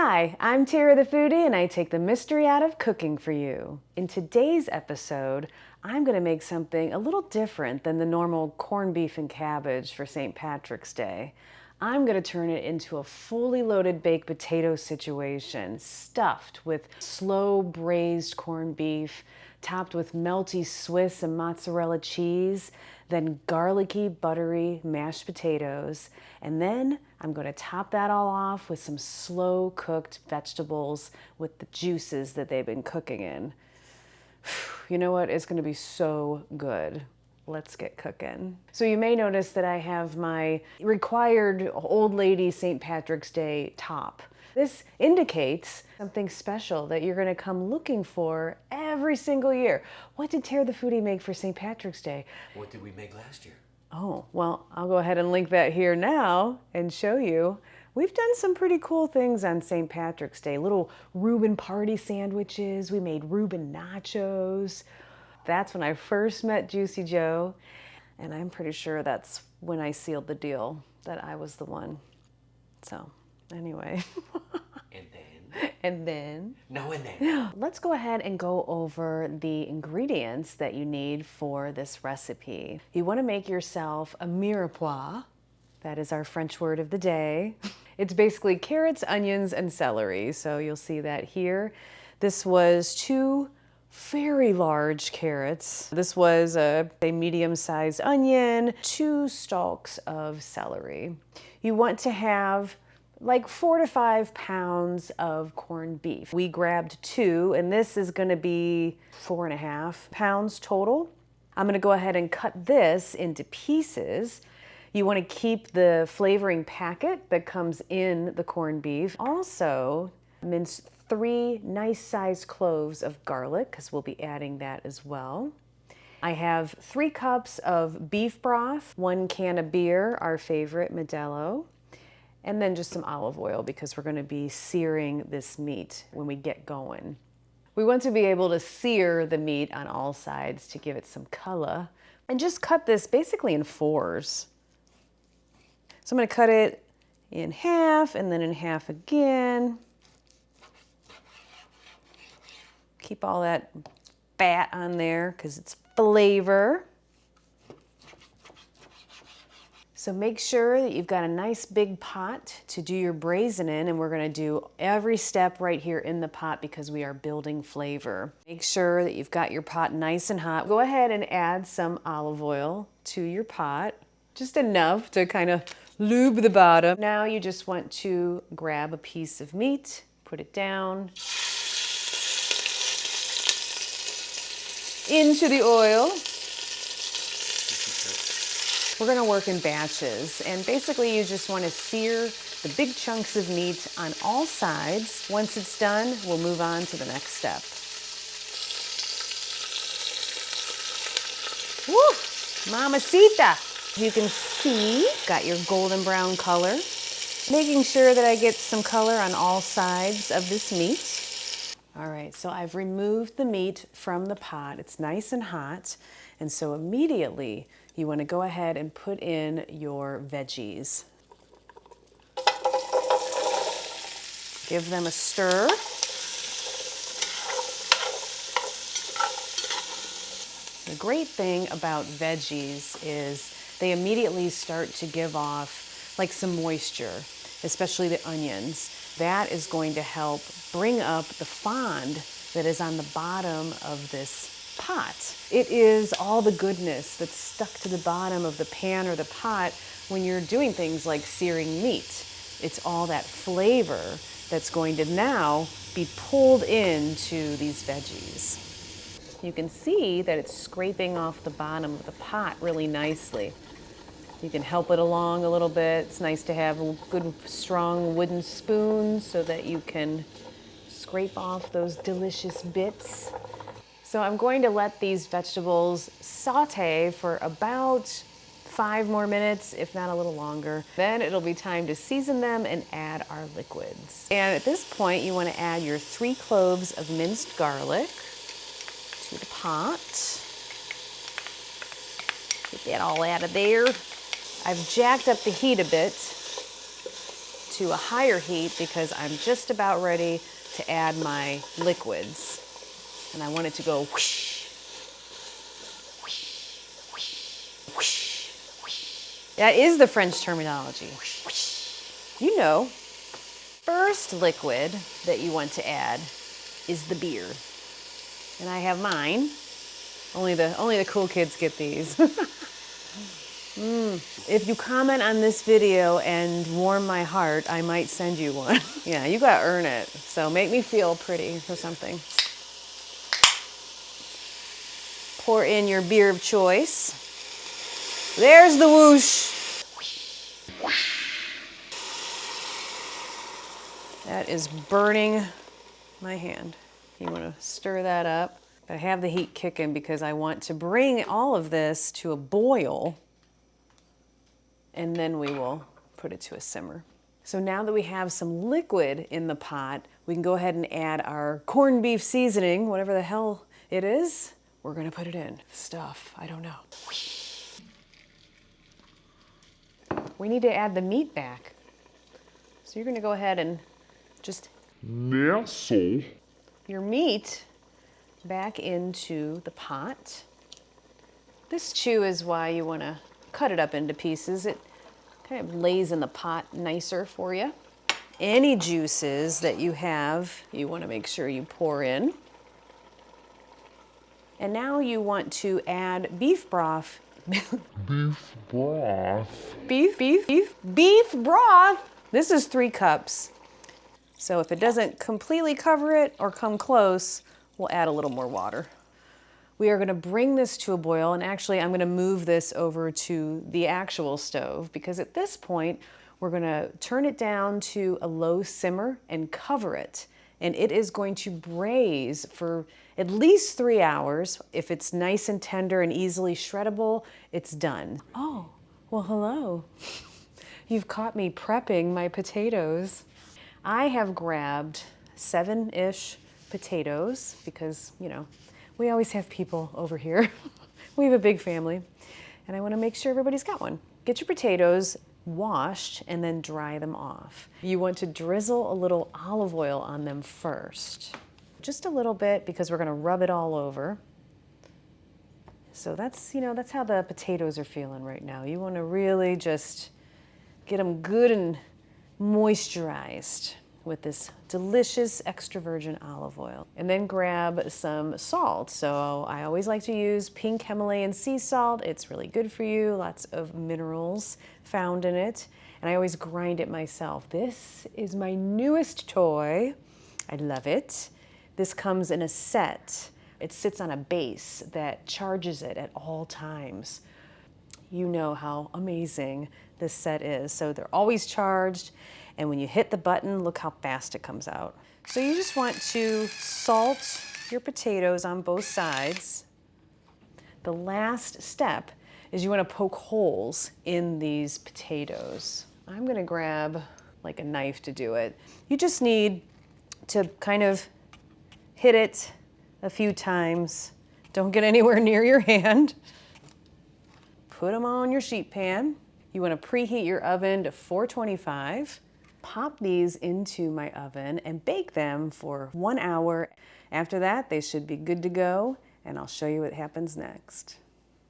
Hi, I'm Tara the Foodie, and I take the mystery out of cooking for you. In today's episode, I'm going to make something a little different than the normal corned beef and cabbage for St. Patrick's Day. I'm going to turn it into a fully loaded baked potato situation, stuffed with slow braised corned beef, topped with melty Swiss and mozzarella cheese, then garlicky, buttery mashed potatoes, and then I'm going to top that all off with some slow cooked vegetables with the juices that they've been cooking in. You know what? It's going to be so good. Let's get cooking. So you may notice that I have my required old lady St. Patrick's Day top. This indicates something special that you're going to come looking for every single year. What did Tara the Foodie make for St. Patrick's Day? What did we make last year? Oh, well, I'll go ahead and link that here now and show you. We've done some pretty cool things on St. Patrick's Day. Little Reuben party sandwiches. We made Reuben nachos. That's when I first met Juicy Joe, and I'm pretty sure that's when I sealed the deal that I was the one. So, anyway. And then? Let's go ahead and go over the ingredients that you need for this recipe. You want to make yourself a mirepoix. That is our French word of the day. It's basically carrots, onions, and celery. So you'll see that here. This was 2 very large carrots. This was a medium-sized onion, 2 stalks of celery. You want to have like 4 to 5 pounds of corned beef. We grabbed 2, and this is gonna be 4.5 pounds total. I'm gonna go ahead and cut this into pieces. You wanna keep the flavoring packet that comes in the corned beef. Also, mince 3 nice-sized cloves of garlic, because we'll be adding that as well. I have 3 cups of beef broth, 1 can of beer, our favorite Modelo, and then just some olive oil because we're going to be searing this meat when we get going. We want to be able to sear the meat on all sides to give it some color, and just cut this basically in 4s. So I'm going to cut it in half and then in half again. Keep all that fat on there because it's flavor. So make sure that you've got a nice big pot to do your braising in, and we're going to do every step right here in the pot because we are building flavor. Make sure that you've got your pot nice and hot. Go ahead and add some olive oil to your pot, just enough to kind of lube the bottom. Now you just want to grab a piece of meat, put it down into the oil. We're gonna work in batches, and basically you just wanna sear the big chunks of meat on all sides. Once it's done, we'll move on to the next step. Woo! Mamacita! You can see, got your golden brown color. Making sure that I get some color on all sides of this meat. All right, so I've removed the meat from the pot. It's nice and hot, and so immediately you want to go ahead and put in your veggies. Give them a stir. The great thing about veggies is they immediately start to give off like some moisture, especially the onions. That is going to help bring up the fond that is on the bottom of this pot. It is all the goodness that's stuck to the bottom of the pan or the pot when you're doing things like searing meat. It's all that flavor that's going to now be pulled into these veggies. You can see that it's scraping off the bottom of the pot really nicely. You can help it along a little bit. It's nice to have a good strong wooden spoon so that you can scrape off those delicious bits. So I'm going to let these vegetables saute for about 5 more minutes, if not a little longer. Then it'll be time to season them and add our liquids. And at this point, you want to add your 3 cloves of minced garlic to the pot. Get that all out of there. I've jacked up the heat a bit to a higher heat because I'm just about ready to add my liquids. And I want it to go whoosh, whoosh, whoosh, whoosh, whoosh. That is the French terminology. Whoosh, whoosh. You know, first liquid that you want to add is the beer. And I have mine. Only the cool kids get these. If you comment on this video and warm my heart, I might send you one. Yeah, you gotta earn it. So make me feel pretty or something. Pour in your beer of choice. There's the whoosh. That is burning my hand. You want to stir that up. But I have the heat kicking because I want to bring all of this to a boil, and then we will put it to a simmer. So now that we have some liquid in the pot, we can go ahead and add our corned beef seasoning, whatever the hell it is. We're gonna put it in. Stuff, I don't know. We need to add the meat back. So you're gonna go ahead and just nestle your meat back into the pot. This chew is why you wanna cut it up into pieces. It kind of lays in the pot nicer for you. Any juices that you have, you wanna make sure you pour in. And now you want to add beef broth. Beef broth. Beef broth. This is 3 cups. So if it doesn't completely cover it or come close, we'll add a little more water. We are gonna bring this to a boil, and actually I'm gonna move this over to the actual stove because at this point, we're gonna turn it down to a low simmer and cover it. And it is going to braise for at least 3 hours. If it's nice and tender and easily shreddable, it's done. Oh, well, hello. You've caught me prepping my potatoes. I have grabbed 7-ish potatoes because, you know, we always have people over here. We have a big family, and I want to make sure everybody's got one. Get your potatoes washed and then dry them off. You want to drizzle a little olive oil on them first. Just a little bit because we're going to rub it all over. So that's, you know, that's how the potatoes are feeling right now. You want to really just get them good and moisturized with this delicious extra virgin olive oil. And then grab some salt. So I always like to use pink Himalayan sea salt. It's really good for you, lots of minerals found in it. And I always grind it myself. This is my newest toy. I love it. This comes in a set. It sits on a base that charges it at all times. You know how amazing this set is. So they're always charged. And when you hit the button, look how fast it comes out. So you just want to salt your potatoes on both sides. The last step is you want to poke holes in these potatoes. I'm gonna grab like a knife to do it. You just need to kind of hit it a few times. Don't get anywhere near your hand. Put them on your sheet pan. You want to preheat your oven to 425. Pop these into my oven and bake them for 1 hour. After that, they should be good to go, and I'll show you what happens next.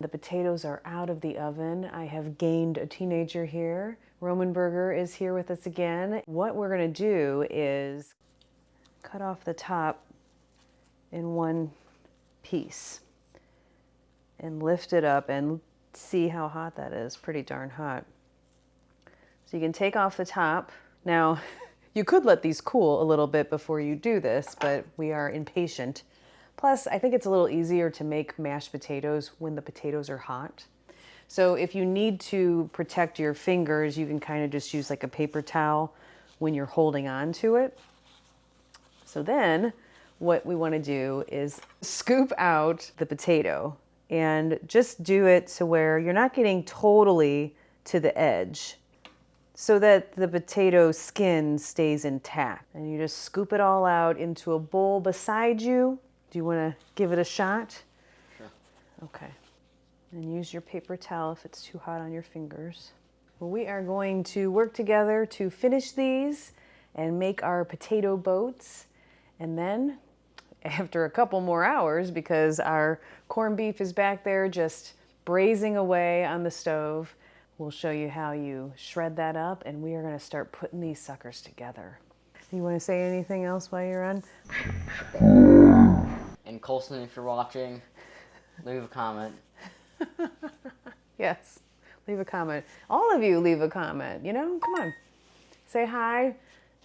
The potatoes are out of the oven. I have gained a teenager here. Roman Burger is here with us again. What we're gonna do is cut off the top in one piece and lift it up and see how hot that is. Pretty darn hot. So you can take off the top. Now, you could let these cool a little bit before you do this, but we are impatient. Plus, I think it's a little easier to make mashed potatoes when the potatoes are hot. So if you need to protect your fingers, you can kind of just use like a paper towel when you're holding on to it. So then what we want to do is scoop out the potato and just do it to where you're not getting totally to the edge, so that the potato skin stays intact. And you just scoop it all out into a bowl beside you. Do you want to give it a shot? Sure. Okay. And use your paper towel if it's too hot on your fingers. Well, we are going to work together to finish these and make our potato boats. And then after a couple more hours, because our corned beef is back there just braising away on the stove, we'll show you how you shred that up, and we are going to start putting these suckers together. You want to say anything else while you're on? And Colson, if you're watching, leave a comment. Yes, leave a comment. All of you leave a comment, you know, come on. Say hi,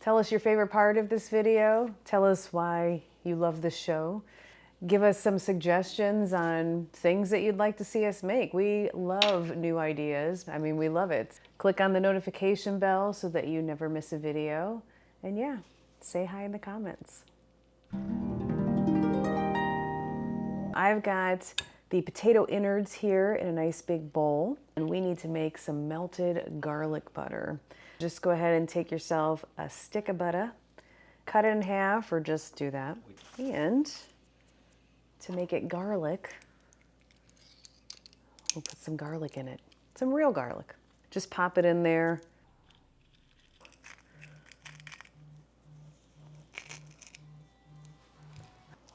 tell us your favorite part of this video, tell us why you love this show. Give us some suggestions on things that you'd like to see us make. We love new ideas. I mean, we love it. Click on the notification bell so that you never miss a video. And yeah, say hi in the comments. I've got the potato innards here in a nice big bowl, and we need to make some melted garlic butter. Just go ahead and take yourself a stick of butter, cut it in half, or just do that. And to make it garlic, we'll put some garlic in it, some real garlic. Just pop it in there.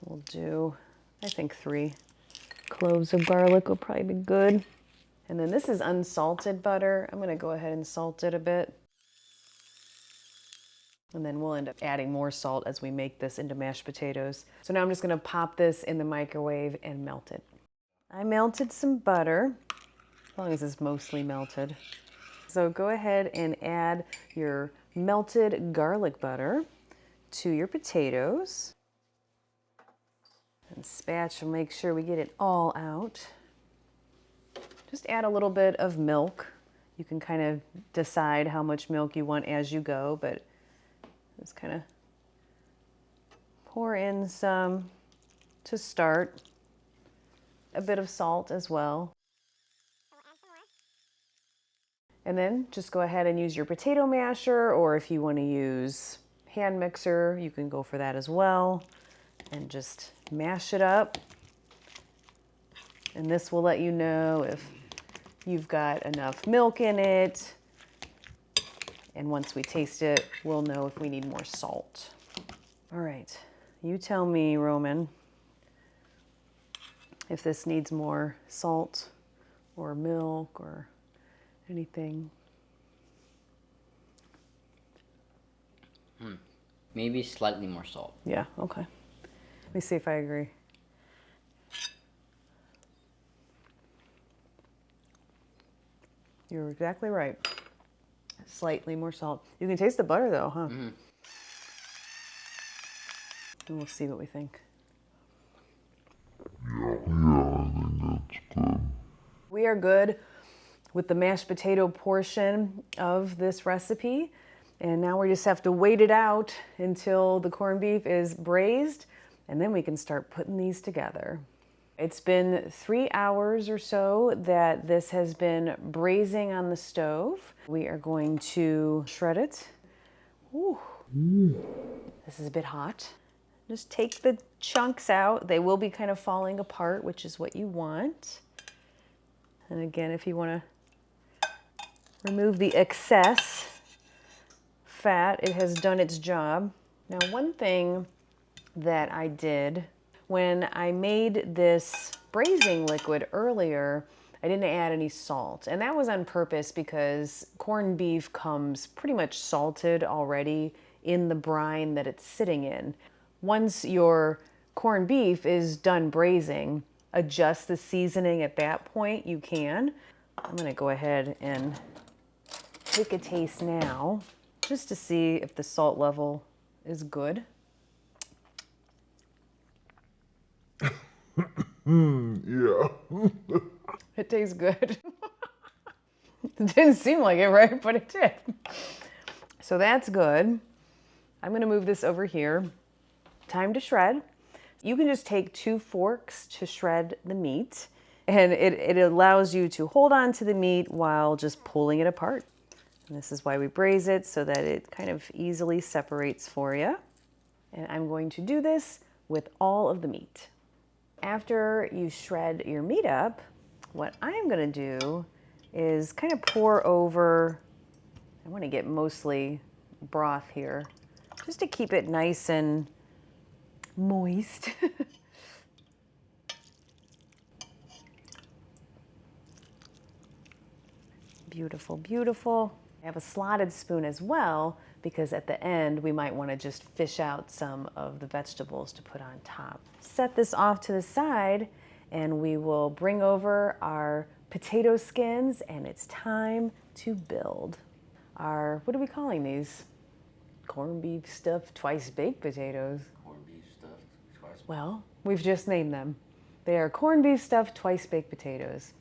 We'll do, I think 3 cloves of garlic will probably be good. And then this is unsalted butter. I'm gonna go ahead and salt it a bit. And then we'll end up adding more salt as we make this into mashed potatoes. So now I'm just gonna pop this in the microwave and melt it. I melted some butter, as long as it's mostly melted. So go ahead and add your melted garlic butter to your potatoes. And spatula, make sure we get it all out. Just add a little bit of milk. You can kind of decide how much milk you want as you go, but just kind of pour in some to start. A bit of salt as well. And then just go ahead and use your potato masher, or if you want to use hand mixer, you can go for that as well. And just mash it up. And this will let you know if you've got enough milk in it. And once we taste it, we'll know if we need more salt. All right, you tell me, Roman, if this needs more salt or milk or anything. Maybe slightly more salt. Yeah, okay. Let me see if I agree. You're exactly right. Slightly more salt. You can taste the butter though, huh? Mm-hmm. And we'll see what we think. Yeah, I think that's good. We are good with the mashed potato portion of this recipe. And now we just have to wait it out until the corned beef is braised, and then we can start putting these together. It's been 3 hours or so that this has been braising on the stove. We are going to shred it. Ooh. This is a bit hot. Just take the chunks out. They will be kind of falling apart, which is what you want. And again, if you want to remove the excess fat, it has done its job. Now, one thing that I did when I made this braising liquid earlier, I didn't add any salt. And that was on purpose because corned beef comes pretty much salted already in the brine that it's sitting in. Once your corned beef is done braising, adjust the seasoning at that point, you can. I'm gonna go ahead and take a taste now, just to see if the salt level is good. Yeah. It tastes good. It didn't seem like it, right? But it did. So that's good. I'm gonna move this over here. Time to shred. You can just take 2 forks to shred the meat, and it allows you to hold on to the meat while just pulling it apart. And this is why we braise it, so that it kind of easily separates for you. And I'm going to do this with all of the meat. After you shred your meat up, what I'm gonna do is kind of pour over, I want to get mostly broth here, just to keep it nice and moist. Beautiful, beautiful. I have a slotted spoon as well, because at the end we might want to just fish out some of the vegetables to put on top. Set this off to the side and we will bring over our potato skins, and it's time to build our, what are we calling these? Corned beef stuffed twice baked potatoes. Corned beef stuffed twice. Well, we've just named them. They are corned beef stuffed twice baked potatoes.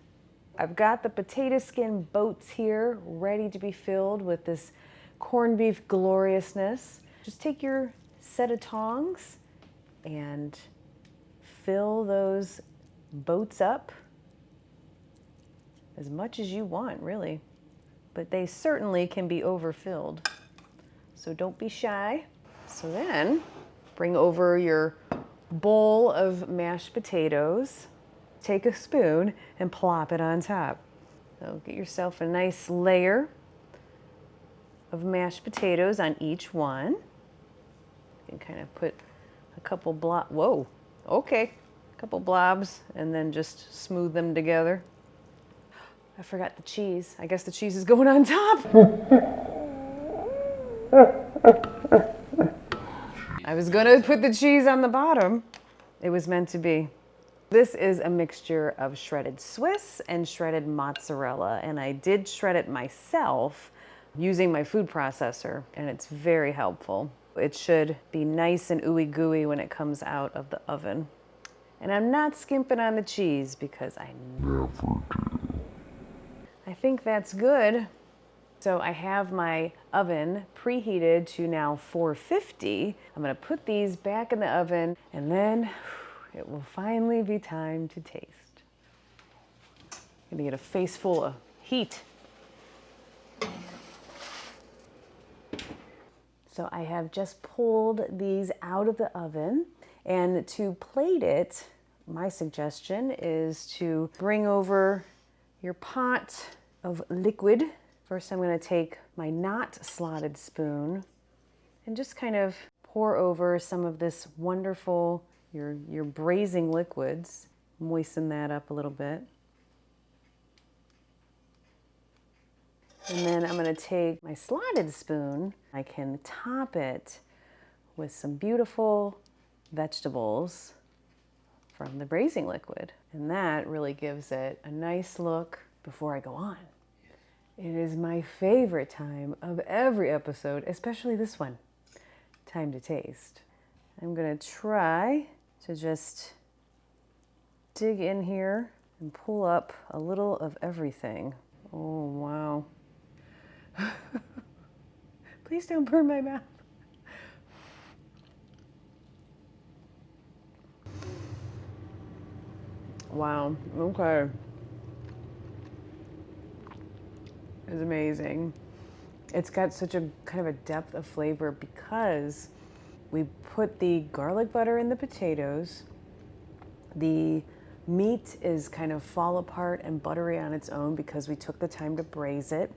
I've got the potato skin boats here ready to be filled with this corned beef gloriousness. Just take your set of tongs and fill those boats up as much as you want, really. But they certainly can be overfilled, so don't be shy. So then, bring over your bowl of mashed potatoes. Take a spoon and plop it on top. So get yourself a nice layer of mashed potatoes on each one. You can kind of put a couple whoa, okay. A couple blobs and then just smooth them together. I forgot the cheese. I guess the cheese is going on top. I was gonna put the cheese on the bottom. It was meant to be. This is a mixture of shredded Swiss and shredded mozzarella, and I did shred it myself using my food processor, and it's very helpful. It should be nice and ooey gooey when it comes out of the oven. And I'm not skimping on the cheese because I never do. I think that's good. So I have my oven preheated to now 450. I'm gonna put these back in the oven, and then it will finally be time to taste. I'm gonna get a face full of heat. So I have just pulled these out of the oven, and to plate it, my suggestion is to bring over your pot of liquid. First, I'm gonna take my not slotted spoon and just kind of pour over some of this wonderful your braising liquids. Moisten that up a little bit. And then I'm gonna take my slotted spoon. I can top it with some beautiful vegetables from the braising liquid. And that really gives it a nice look before I go on. It is my favorite time of every episode, especially this one. Time to taste. I'm gonna try to just dig in here and pull up a little of everything. Oh, wow. Please don't burn my mouth. Wow, okay. It's amazing. It's got such a kind of a depth of flavor because we put the garlic butter in the potatoes. The meat is kind of fall apart and buttery on its own because we took the time to braise it.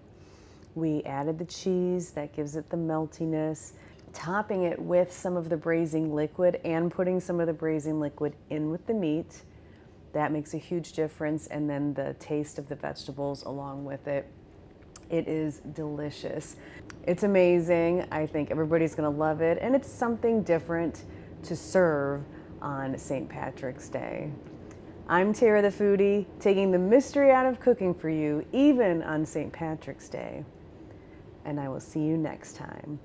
We added the cheese, that gives it the meltiness. Topping it with some of the braising liquid and putting some of the braising liquid in with the meat, that makes a huge difference. And then the taste of the vegetables along with it. It is delicious. It's amazing. I think everybody's gonna love it. And it's something different to serve on St. Patrick's Day. I'm Tara the Foodie, taking the mystery out of cooking for you, even on St. Patrick's Day. And I will see you next time.